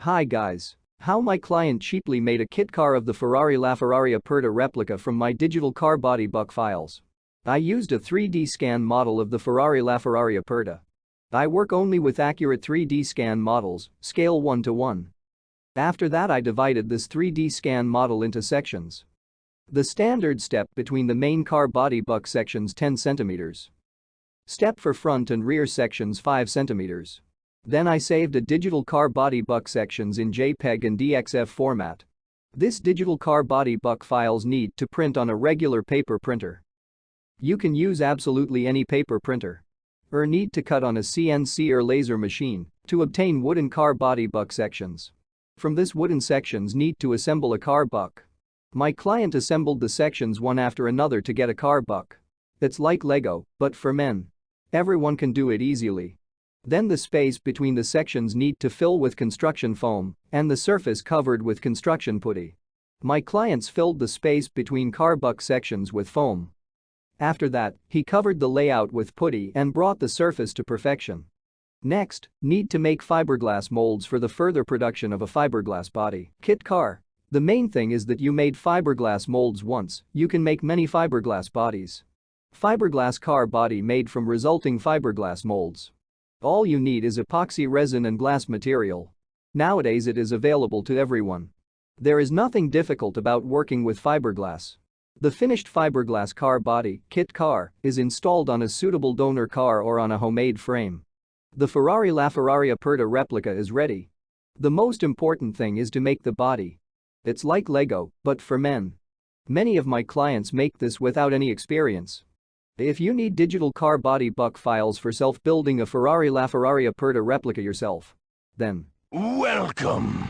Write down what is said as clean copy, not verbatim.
Hi guys. How my client cheaply made a kit car of the Ferrari LaFerrari Aperta Replica from my digital car body buck files. I used a 3D scan model of the Ferrari LaFerrari Aperta. I work only with accurate 3D scan models, scale 1:1. After that I divided this 3D scan model into sections. The standard step between the main car body buck sections 10 cm. Step for front and rear sections 5 cm. Then I saved a digital car body buck sections in JPEG and DXF format. This digital car body buck files need to print on a regular paper printer. You can use absolutely any paper printer. Or need to cut on a CNC or laser machine to obtain wooden car body buck sections. From this wooden sections need to assemble a car buck. My client assembled the sections one after another to get a car buck. It's like Lego, but for men. Everyone can do it easily. Then the space between the sections need to fill with construction foam and the surface covered with construction putty. My clients filled the space between car buck sections with foam. After that, he covered the layout with putty and brought the surface to perfection. Next, need to make fiberglass molds for the further production of a fiberglass body kit car. The main thing is that you made fiberglass molds once, you can make many fiberglass bodies. Fiberglass car body made from resulting fiberglass molds. All you need is epoxy resin and glass material. Nowadays it is available to everyone. There is nothing difficult about working with fiberglass. The finished fiberglass car body kit car is installed on a suitable donor car or on a homemade frame. The Ferrari LaFerrari Aperta Replica is ready. The most important thing is to make the body. It's like Lego, but for men. Many of my clients make this without any experience. If you need digital car body buck files for self-building a Ferrari LaFerrari Aperta Replica yourself, then welcome.